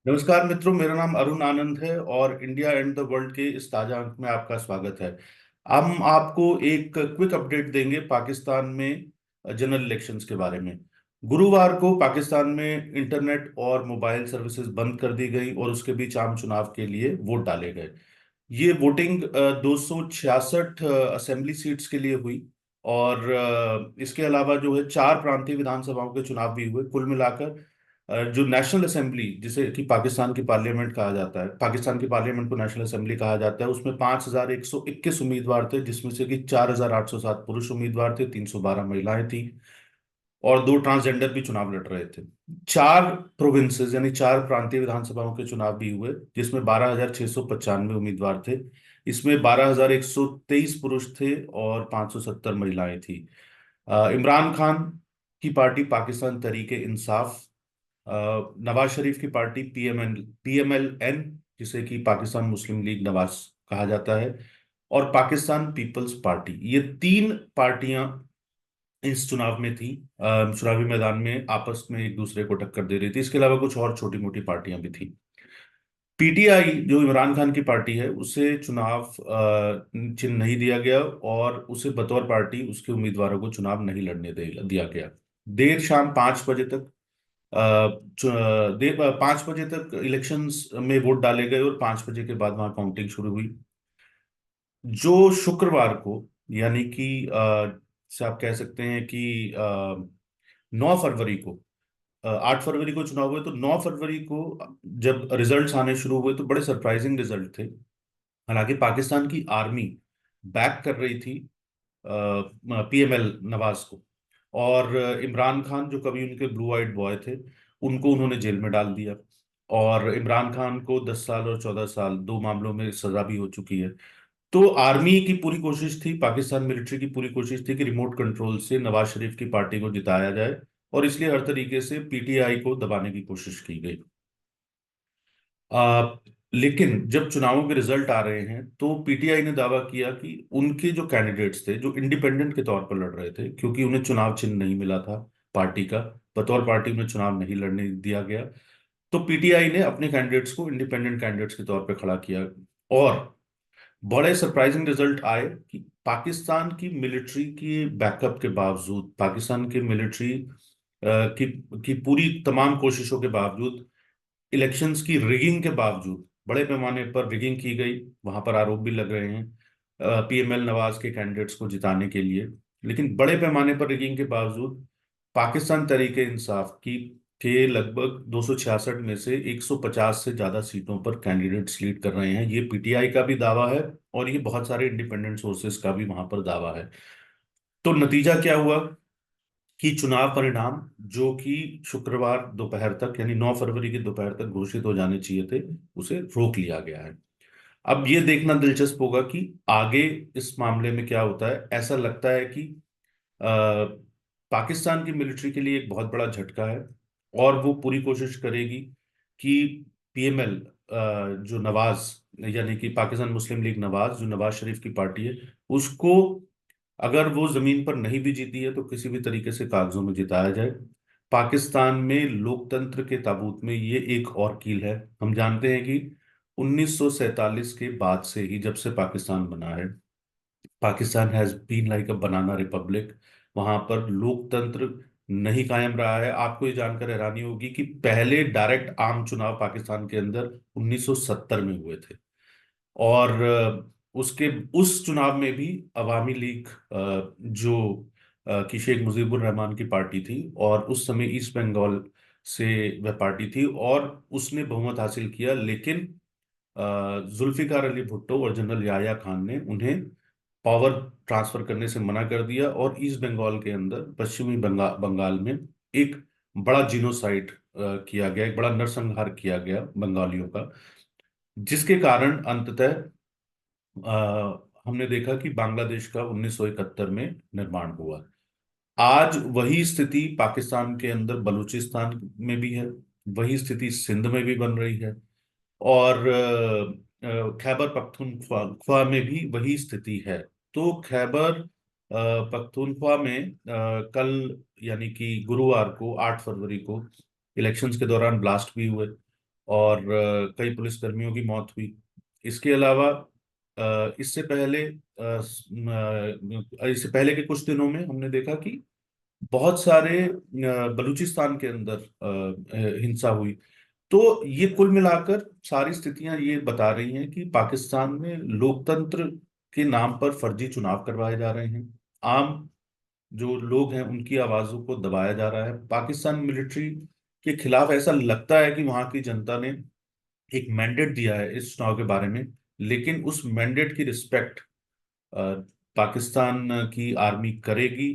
नमस्कार मित्रों, मेरा नाम अरुण आनंद है और इंडिया एंड द वर्ल्ड के इस ताजा अंक में आपका स्वागत है। हम आपको एक क्विक अपडेट देंगे पाकिस्तान में जनरल इलेक्शंस के बारे में। गुरुवार को पाकिस्तान में इंटरनेट और मोबाइल सर्विसेज बंद कर दी गई और उसके बीच आम चुनाव के लिए वोट डाले गए। ये वोटिंग 266 असेंबली सीट्स के लिए हुई और इसके अलावा जो है चार प्रांतीय विधानसभाओं के चुनाव भी हुए। कुल मिलाकर जो नेशनल असेंबली, जिसे कि पाकिस्तान की पार्लियामेंट कहा जाता है, पाकिस्तान की पार्लियामेंट को नेशनल असेंबली कहा जाता है, उसमें 5121 उम्मीदवार थे, जिसमें से कि 4807 पुरुष उम्मीदवार थे, 312 महिलाएं थी और दो ट्रांसजेंडर भी चुनाव लड़ रहे थे। चार प्रोविंसेस यानी चार प्रांतीय विधानसभाओं के चुनाव भी हुए, जिसमें 12,695 उम्मीदवार थे। इसमें 12,123 पुरुष थे और 570 महिलाएं थी। इमरान खान की पार्टी पाकिस्तान तहरीक इंसाफ, नवाज शरीफ की पार्टी पीएमएलएन, जिसे कि पाकिस्तान मुस्लिम लीग नवाज कहा जाता है, और पाकिस्तान पीपल्स पार्टी, ये तीन पार्टियां इस चुनाव में थी। चुनावी मैदान में आपस में एक दूसरे को टक्कर दे रही थी। इसके अलावा कुछ और छोटी मोटी पार्टियां भी थी। पीटीआई, जो इमरान खान की पार्टी है, उसे चुनाव चिन्ह नहीं दिया गया और उसे बतौर पार्टी उसके उम्मीदवारों को चुनाव नहीं लड़ने दिया गया। देर शाम 5 बजे तक 5 बजे तक इलेक्शंस में वोट डाले गए और 5 बजे के बाद वहां काउंटिंग शुरू हुई। जो शुक्रवार को, यानी कि से आप कह सकते हैं कि 9 फरवरी को, 8 फरवरी को चुनाव हुए, तो 9 फरवरी को जब रिजल्ट्स आने शुरू हुए तो बड़े सरप्राइजिंग रिजल्ट थे। हालांकि पाकिस्तान की आर्मी बैक कर रही थी पीएमएल नवाज को, और इमरान खान, जो कभी उनके ब्लू आइड बॉय थे, उनको उन्होंने जेल में डाल दिया। और इमरान खान को 10 साल और 14 साल, दो मामलों में सजा भी हो चुकी है। तो आर्मी की पूरी कोशिश थी, पाकिस्तान मिलिट्री की पूरी कोशिश थी कि रिमोट कंट्रोल से नवाज शरीफ की पार्टी को जिताया जाए, और इसलिए हर तरीके से पीटीआई को दबाने की कोशिश की गई। आ, लेकिन जब चुनावों के रिजल्ट आ रहे हैं तो पीटीआई ने दावा किया कि उनके जो कैंडिडेट्स थे, जो इंडिपेंडेंट के तौर पर लड़ रहे थे, क्योंकि उन्हें चुनाव चिन्ह नहीं मिला था पार्टी का, बतौर पार्टी उन्हें चुनाव नहीं लड़ने दिया गया, तो पीटीआई ने अपने कैंडिडेट्स को इंडिपेंडेंट कैंडिडेट्स के तौर पर खड़ा किया। और बड़े सरप्राइजिंग रिजल्ट आए कि पाकिस्तान की मिलिट्री की बैकअप के बावजूद, पाकिस्तान की मिलिट्री की पूरी तमाम कोशिशों के बावजूद, इलेक्शंस की रिगिंग के बावजूद, बड़े पैमाने पर रिगिंग की गई, वहां पर आरोप भी लग रहे हैं पीएमएल नवाज के कैंडिडेट्स को जिताने के लिए। लेकिन बड़े पैमाने पर रिगिंग के बावजूद पाकिस्तान तहरीक इंसाफ की के लगभग 266 में से 150 से ज्यादा सीटों पर कैंडिडेट्स लीड कर रहे हैं। ये पीटीआई का भी दावा है और ये बहुत सारे इंडिपेंडेंट सोर्सेस का भी वहां पर दावा है। तो नतीजा क्या हुआ कि चुनाव परिणाम, जो कि शुक्रवार दोपहर तक यानी 9 फरवरी की दोपहर तक घोषित हो जाने चाहिए थे, उसे रोक लिया गया है। अब ये देखना दिलचस्प होगा कि आगे इस मामले में क्या होता है। ऐसा लगता है कि पाकिस्तान की मिलिट्री के लिए एक बहुत बड़ा झटका है और वो पूरी कोशिश करेगी कि पीएमएल, जो नवाज, यानी कि पाकिस्तान मुस्लिम लीग नवाज, जो नवाज शरीफ की पार्टी है, उसको, अगर वो जमीन पर नहीं भी जीती है तो किसी भी तरीके से कागजों में जिताया जाए। पाकिस्तान में लोकतंत्र के ताबूत में ये एक और कील है। हम जानते हैं कि 1947 के बाद से ही, जब से पाकिस्तान बना है, Pakistan has been like a banana republic. वहां पर लोकतंत्र नहीं कायम रहा है। आपको ये जानकर हैरानी होगी कि पहले डायरेक्ट आम चुनाव पाकिस्तान के अंदर 1970 में हुए थे, और उसके उस चुनाव में भी अवामी लीग, जो कि शेख मुजीबुर रहमान की पार्टी थी, और उस समय ईस्ट बंगाल से वह पार्टी थी, और उसने बहुमत हासिल किया। लेकिन जुल्फिकार अली भुट्टो और जनरल याह्या खान ने उन्हें पावर ट्रांसफर करने से मना कर दिया, और ईस्ट बंगाल के अंदर, पश्चिमी बंगाल में एक बड़ा जिनोसाइड किया गया, एक बड़ा नरसंहार किया गया बंगालियों का, जिसके कारण अंततः हमने देखा कि बांग्लादेश का 1971 में निर्माण हुआ। आज वही स्थिति पाकिस्तान के अंदर बलूचिस्तान में भी है, वही स्थिति सिंध में भी बन रही है, और खैबर पख्तूनख्वा में भी वही स्थिति है। तो खैबर पख्तूनख्वा में कल, यानी कि गुरुवार को, 8 फरवरी को, इलेक्शंस के दौरान ब्लास्ट भी हुए, और कई पुलिसकर्मियों की मौत हुई। इसके अलावा इससे पहले के कुछ दिनों में हमने देखा कि बहुत सारे बलूचिस्तान के अंदर हिंसा हुई। तो ये कुल मिलाकर सारी स्थितियां ये बता रही हैं कि पाकिस्तान में लोकतंत्र के नाम पर फर्जी चुनाव करवाए जा रहे हैं। आम जो लोग हैं उनकी आवाजों को दबाया जा रहा है। पाकिस्तान मिलिट्री के खिलाफ ऐसा लगता है कि वहां की जनता ने एक मैंडेट दिया है इस चुनाव के बारे में, लेकिन उस मैंडेट की रिस्पेक्ट पाकिस्तान की आर्मी करेगी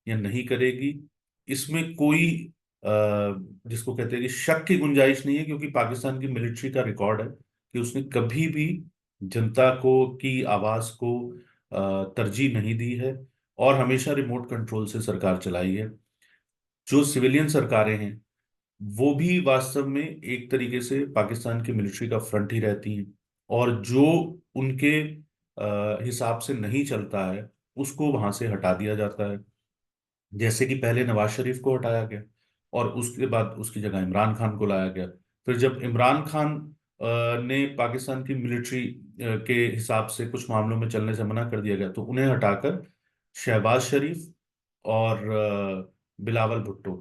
या नहीं करेगी, इसमें कोई अ, जिसको कहते हैं कि शक की गुंजाइश नहीं है, क्योंकि पाकिस्तान की मिलिट्री का रिकॉर्ड है कि उसने कभी भी जनता को की आवाज को तरजीह नहीं दी है और हमेशा रिमोट कंट्रोल से सरकार चलाई है। जो सिविलियन सरकारें हैं वो भी वास्तव में एक तरीके से पाकिस्तान की मिलिट्री का फ्रंट ही रहती हैं, और जो उनके हिसाब से नहीं चलता है उसको वहां से हटा दिया जाता है। जैसे कि पहले नवाज शरीफ को हटाया गया और उसके बाद उसकी जगह इमरान खान को लाया गया। फिर जब इमरान खान ने पाकिस्तान की मिलिट्री के हिसाब से कुछ मामलों में चलने से मना कर दिया गया, तो उन्हें हटाकर शहबाज शरीफ और बिलावल भुट्टो,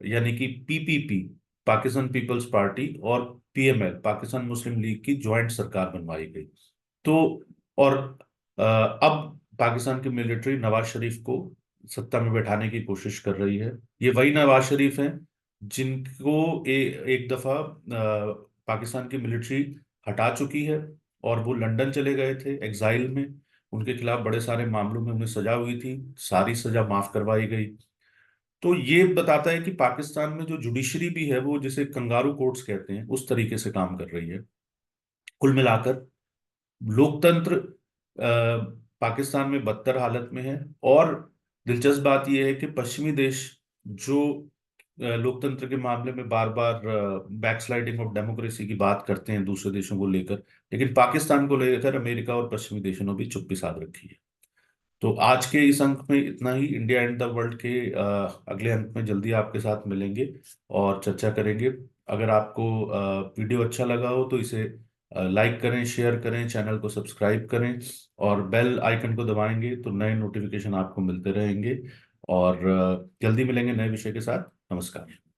यानी कि पीपीपी, पाकिस्तान पीपल्स पार्टी, और पीएमएल, पाकिस्तान मुस्लिम लीग की ज्वाइंट सरकार बनवाई गई। तो और अब पाकिस्तान की मिलिट्री नवाज शरीफ को सत्ता में बैठाने की कोशिश कर रही है। ये वही नवाज शरीफ हैं जिनको एक दफा पाकिस्तान की मिलिट्री हटा चुकी है, और वो लंदन चले गए थे एग्जाइल में। उनके खिलाफ बड़े सारे मामलों में उन्हें सजा हुई थी, सारी सजा माफ करवाई गई। तो ये बताता है कि पाकिस्तान में जो जुडिशरी भी है वो जिसे कंगारू कोर्ट्स कहते हैं उस तरीके से काम कर रही है। कुल मिलाकर लोकतंत्र पाकिस्तान में बदतर हालत में है। और दिलचस्प बात यह है कि पश्चिमी देश जो लोकतंत्र के मामले में बार बार बैकस्लाइडिंग ऑफ डेमोक्रेसी की बात करते हैं दूसरे देशों को लेकर, लेकिन पाकिस्तान को लेकर अमेरिका और पश्चिमी देशों ने भी चुप्पी साध रखी है। तो आज के इस अंक में इतना ही। इंडिया एंड द वर्ल्ड के अगले अंक में जल्दी आपके साथ मिलेंगे और चर्चा करेंगे। अगर आपको वीडियो अच्छा लगा हो तो इसे लाइक करें, शेयर करें, चैनल को सब्सक्राइब करें, और बेल आइकन को दबाएंगे तो नए नोटिफिकेशन आपको मिलते रहेंगे। और जल्दी मिलेंगे नए विषय के साथ। नमस्कार।